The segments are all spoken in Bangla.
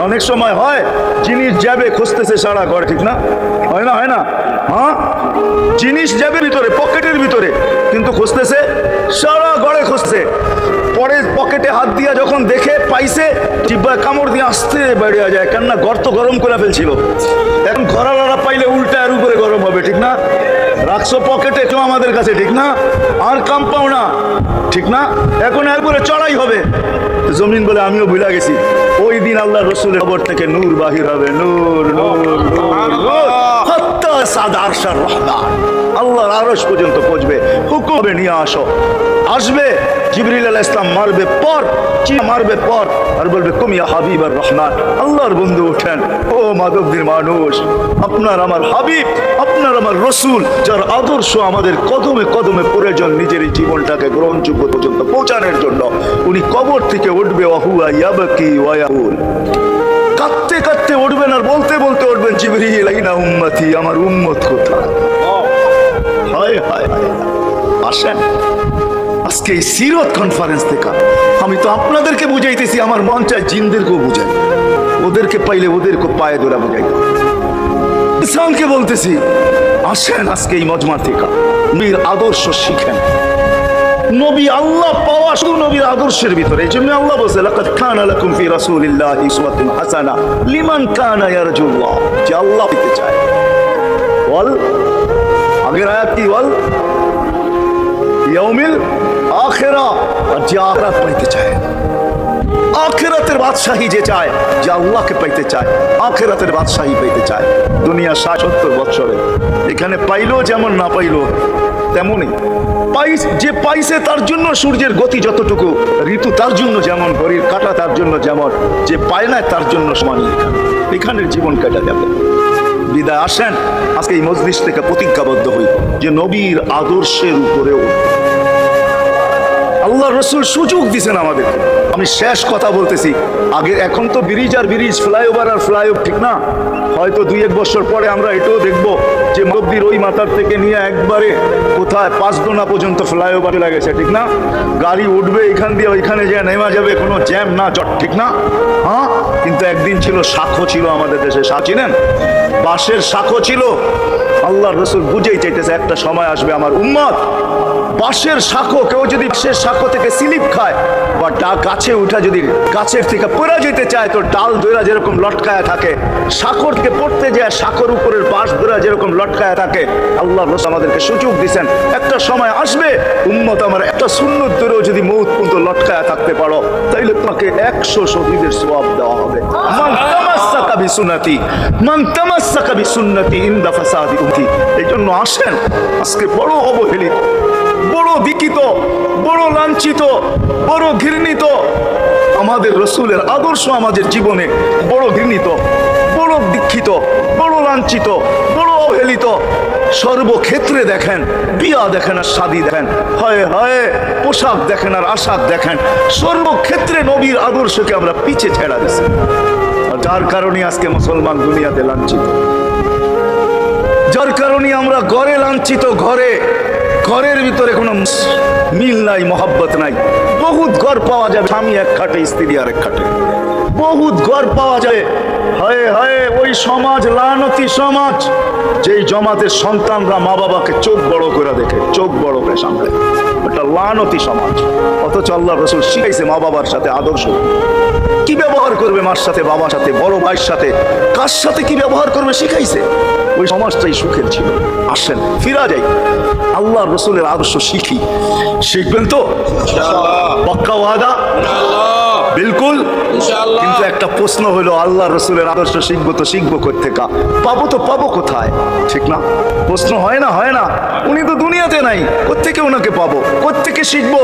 অনেক সময় হয় জিনিস যাবে খুঁজতেছে সারা ঘর, ঠিক না? হয় না? হয় না? হ্যাঁ, জিনিস যাবে ভিতরে, পকেটের ভিতরে, কিন্তু খুঁজতেছে সারা ঘরে খুঁজছে। পরে পকেটে হাত দিয়া যখন দেখে পাইছে, জিব্বায় কামড় দিয়ে আসতে বেরিয়ে যায়, কেননা গর্ত গরম করে ফেলছিল। এখন ঘরালারা পাইলে উল্টা এর উপরে গরম হবে, ঠিক না? রাখছো পকেটে কেউ আমাদের কাছে, ঠিক না? আর কাম পাও না, ঠিক না? এখন এর উপরে চড়াই হবে। জমিন বলে আমিও ভুলে গেছি, ওই দিন আল্লাহ রসুলের খবর থেকে নূর বাহির হবে, নূর নূর নূর, হাত্তা সাদ আরশার রহমান, আল্লাহর আরশ পর্যন্ত পৌঁছবে। হুকুম হবে নিয়ে আসো, আসবে জিবরিল আলাইহিস সালাম, মারবে পর, মারবে পর, আর বলবে কুম ইয়া হাবিবার রহমান, আল্লাহর বন্ধু ওঠেন, ও মাধবদীর মানুষ, আপনার আমার হাবিব, আপনার আমার রসুল, যার আদর্শ আমাদের কদমে কদমে প্রয়োজন নিজের এই জীবনটাকে গ্রহণযোগ্য পর্যন্ত পৌঁছানোর জন্য। উনি কবর থেকে উঠবে, ওয়াহুয়া ইয়াবকি ওয়া ইয়াকুল, কাঁদতে কাঁদতে উঠবেন আর বলতে বলতে উঠবেন, জিবরিল আইনা উম্মতি, আমার উম্মত কোথায়? হায় হায় হায়। আসেন আজকে এই সিরত কনফারেন্স থেকে আমি তো আপনাদেরকে বুঝাইতেছি, আমার মন চায় জিনদেরকেও বুঝাই, ওদেরকে পাইলে ওদেরকে পায়ে ধরা বুঝাই। ইনসানকে বলতেছি, আসেন আজকে এই মজমা থেকে নবীর আদর্শ শিখেন। নবী আল্লাহ পাওয়া শুধু নবীর আদর্শের ভিতরে। এই জন্য আল্লাহ বলছে, লাকাদ কানা লাকুম ফি রাসূলিল্লাহি উসওয়াতুন হাসানাহ লিমান কানা ইয়ারজুল্লাহ, যে আল্লাহ পেতে চায়। বল আগের আয়াত কি? বল ইয়াউমিল আখিরাহ, আর যে আখিরাত পাইতে চায়, আখিরাতের বাদশাহী যে চায়, যে আল্লাহকে পাইতে চায়, আখিরাতের বাদশাহী পাইতে চায়। দুনিয়া 70 বছরে এখানে পাইলো যেমন, না পাইলো তেমনই। যে পাইছে তার জন্য সূর্যের গতি যতটুকু, ঋতু তার জন্য যেমন, ঘড়ির কাঁটা তার জন্য যেমন, যে পায় না তার জন্য সমানই এখানের জীবন কাটা যাবে। বিদায় আসেন আজকে এই মজলিস থেকে প্রতিজ্ঞাবদ্ধ হই যে নবীর আদর্শের উপরেও আল্লাহ রসুল সুযোগ দিয়েছেন আমাদের। আমি শেষ কথা বলতেছি, আগে এখন তো ব্রিজ আর ব্রিজ, ফ্লাইওভার আর ফ্লাইওভার, ঠিক না? হয়তো 2-1 বছর পরে আমরা এটাও দেখবো যে নদীর ওই মাথার থেকে নিয়ে একবারে কোথায় পাঁচদোনা পর্যন্ত ফ্লাইওভার লাগেছে, ঠিক না? গাড়ি উঠবে এখান দিয়ে ওইখানে যে নেমা যাবে, কোনো জ্যাম না জট, ঠিক না? হ্যাঁ, কিন্তু একদিন ছিল শাখো, ছিল আমাদের দেশে শাখ, চিনেন? বাঁশের শাখো ছিল। আল্লাহ রসুল বুঝেই চাইতেছে একটা সময় আসবে আমার উম্মত, বাঁশের শাখো, কেউ যদি বাঁশের শাখো থেকে স্লিপ খায় বা গাছে উঠা যদি গাছের থেকে পড়ে যেতে চায়, তো ডাল ধরা যেরকম লটকায়া থাকে, শাখর থেকে পড়তে যায় শাখর উপরের বাঁশ ধরা যেরকম লটকায়া থাকে। আল্লাহ রসুল আমাদেরকে সুযোগ দিচ্ছেন, একটা সময় আসবে উম্মত আমার, একটা সুন্নত ধরেও যদি মৌত পর্যন্ত লটকায়া থাকতে পারো, তাইলে তোমাকে 100 শহীদের সওয়াব দেওয়া হবে। মান তামাসসাকা বিসুন্নতি, মান তামাসসাকা বিসুন্নতি ইনদা ফাসাদি উম্মতি। এই জন্য আসেন, আজকে বড় অবহেলিত, বড় বিকিত, বড় লাঞ্ছিত, বড় ঘৃণিত আমাদের রসুলের আদর্শ আমাদের জীবনে, বড় ঘৃণিত, বড় দীক্ষিত, বড় লাঞ্ছিত, বড় অবহেলিত। সর্বক্ষেত্রে দেখেন, বিয়া দেখেন আর শাদী দেখেন, হয় হয় পোশাক দেখেন আর আশাক দেখেন, সর্বক্ষেত্রে নবীর আদর্শকে আমরা পিছে ছেড়া দিচ্ছি, যার কারণে আজকে মুসলমান দুনিয়াতে লাঞ্ছিত, যার কারণে আমরা ঘরে লাঞ্ছিত, ঘরের ভিতরে কোনো মিল নাই, মহব্বত নাই। বহুত ঘর পাওয়া যাবে, স্বামী এক খাটে, স্ত্রী আরেক খাটে, বহুত ঘর পাওয়া যায়। হায় হায়, ওই সমাজ লানতি সমাজ, যেই জমাতের সন্তানরা মা বাবাকে চোখ বড় করে দেখে, চোখ বড় করে সামনে, ওটা লানতি সমাজ। অথচ আল্লাহ রসুল শিখাইছে মা বাবার সাথে আদর্শ, কি ব্যবহার করবে মার সাথে, বাবার সাথে, বড় ভাইয়ের সাথে, কার সাথে কি ব্যবহার করবে শিখাইছে। ওই সমাজটাই সুখের ছিল। আসেন ফিরা যাই, আল্লাহ রসুলের আদর্শ শিখি। শিখবেন তো পাক্কা ওয়াদা? বিলকুল। কিন্তু একটা প্রশ্ন হলো, আল্লাহ রসুলের আদর্শ শিখবো তো শিখবো কোত্থেকে, পাবো তো পাবো কোথায়, ঠিক না? প্রশ্ন হয় না? হয় না? উনি তো দুনিয়াতে নাই, কোত্থেকে ওনাকে পাবো, কোত্থেকে শিখবো?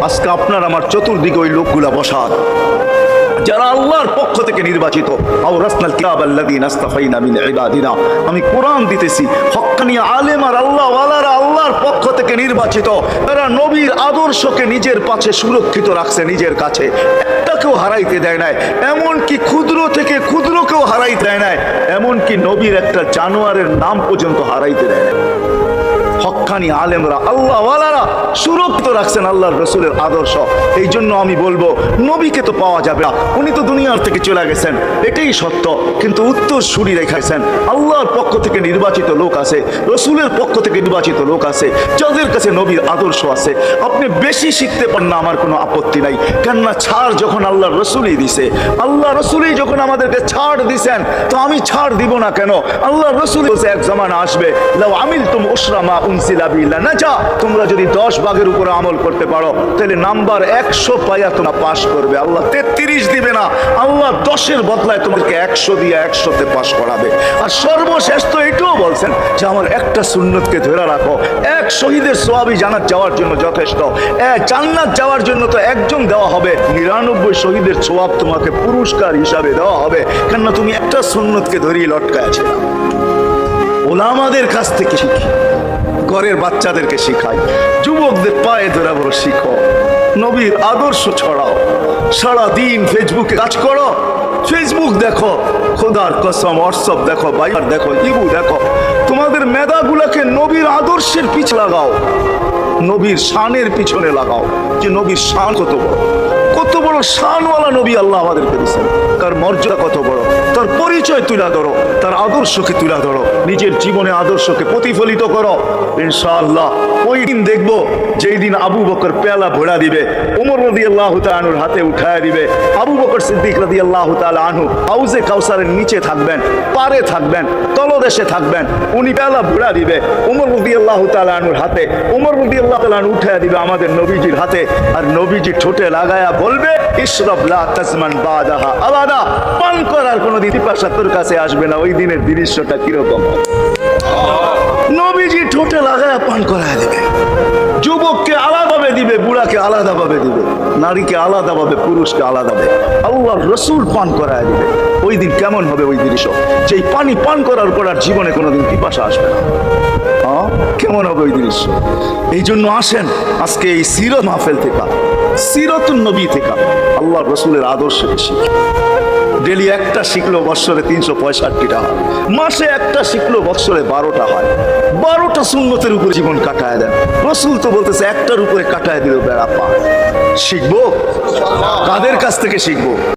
আজকে আপনার আমার চতুর্দিকে ওই লোকগুলা বসা, যারা আল্লাহর পক্ষ থেকে নির্বাচিত। আমি কোরআন দিতেছি, হক্কানি আলেম আর আল্লাহ ওয়ালারা আল্লাহর পক্ষ থেকে নির্বাচিত, তারা নবীর আদর্শকে নিজের পাশে সুরক্ষিত রাখছে, নিজের কাছে একটাকেও হারাইতে দেয় নাই, এমনকি ক্ষুদ্র থেকে ক্ষুদ্রকেও হারাইতে দেয় নাই, এমনকি নবীর একটা জানোয়ারের নাম পর্যন্ত হারাইতে দেয় নাই। হক্কা হাক্কানি আলেমরা, আল্লাহওয়ালারা সুরক্ষিত রাখছেন আল্লাহর রসুলের আদর্শ। এই জন্য আমি বলবো, নবীকে তো পাওয়া যাবে না, উনি তো দুনিয়ার থেকে চলে গেছেন, এটাই সত্য। কিন্তু উত্তর সুরি রেখেছেন, আল্লাহর পক্ষ থেকে নির্বাচিত লোক আছে, রসুলের পক্ষ থেকে নির্বাচিত লোক আছে, যাদের কাছে নবীর আদর্শ আছে। আপনি বেশি শিখতে পারেন না, আমার কোনো আপত্তি নাই। কেননা ছাড় যখন আল্লাহ রসুলই দিছে, আল্লাহ রসুলই যখন আমাদেরকে ছাড় দিছেন, তো আমি ছাড় দিব না কেন? আল্লাহ রসুল বলছে, এক জামানা আসবে, লাউ আমিলতুম উশরা মা উনসিলা বি লানাজা, তোমরা যদি 10 ভাগের উপরে আমল করতে পারো, তাহলে নাম্বার 100 পাইয়া তোমরা পাস করবে। আল্লাহ 33 দিবে না, আল্লাহ 10-এর বদলায় তোমাকে 100 দিয়ে 100-তে পাস করাবে। আর সর্বশেষ তো এটাও বলছেন যে আমার একটা সুন্নতকে ধরে রাখো, এক শহীদের সওয়াবই জান্নাত যাওয়ার জন্য যথেষ্ট। জান্নাত যাওয়ার জন্য তো একজন দেওয়া হবে, 99 শহীদের সওয়াব তোমাকে পুরস্কার হিসাবে দেওয়া হবে, কেননা তুমি একটা সুন্নতকে ধরেই লটকায় আছে। ওলামাদের কাছ থেকে শিখি, ঘরের বাচ্চাদেরকে শিখাই, যুবকদের পায়ে ধরে বড় শিখো, নবীর আদর্শ ছড়াও। সারাদিন ফেসবুকে কাজ করো, ফেসবুক দেখো, খোদার কসম হোয়াটসঅ্যাপ দেখো, বাইবার দেখো, ইবু দেখো। তোমাদের মেধাগুলোকে নবীর আদর্শের পিছনে লাগাও, নবীর শানের পিছনে লাগাও, যে নবীর শান কত বড়, কত বড় শানওয়ালা নবী আল্লাহ আমাদেরকে দিয়েছেন, তার মর্যাদা কত বড়, তার পরিচয় তুলে ধরো, তার আদর্শকে তুলে ধরো, নিজের জীবনে আদর্শকে প্রতিফলিত করো। ইনশাআল্লাহ ওই দিন দেখবো, যেই দিন আবু বকর পেয়ালা ভরা দিবে, ওমর রাদিয়াল্লাহু তাআলা আনহুর হাতে উঠায় দিবে, আবু বকর সিদ্দিক রাদিয়াল্লাহু তাআলা আনহু হাউজে কাউসারের নিচে থাকবেন, পারে থাকবেন, তলদেশে থাকবেন, উনি পেয়ালা ভরা দিবে ওমর রাদিয়াল্লাহু তাআলা আনহুর হাতে, ওমর রাদিয়াল্লাহু তাআলা আনহু উঠায় দিবে আমাদের নবীজির হাতে, আর নবীজি ঠোঁটে লাগায়া বলবে, ইশরাব লা তাজমান বাদাহা আবাদা, পান করার কোনো দিন পিপাসা তোর কাছে আসবে না। ওই দিনের দৃশ্যটা কিরকম? নবীজি ঠোঁটে লাগায়া পান করায় দেবে, যুবককে আলাদাভাবে দিবে, বুড়াকে আলাদাভাবে দিবে, নারীকে আলাদাভাবে, পুরুষকে আলাদাভাবে, আল্লাহর রসুল পান করায় দিবে। ওই দিন কেমন হবে ওই দৃশ্য? যেই পানি পান করার পর আর জীবনে কোনোদিন পিপাসা আসবে না। কেমন হবে ওই দৃশ্য? এই জন্য আসেন আজকে এই সিরত মাহফিল থেকে, সিরতুন নবী থেকে আল্লাহর রসুলের আদর্শে শিখি। ডেলি একটা শিখলো বৎসরে 365টা হয়, মাসে একটা শিখলো বৎসরে 12টা হয়। 12টা সুন্নতের উপরে জীবন কাটায় দেন। রসুল তো বলতেছে একটার উপরে কাটায় দিল বেড়া পার। শিখবো? কাদের কাছ থেকে শিখবো?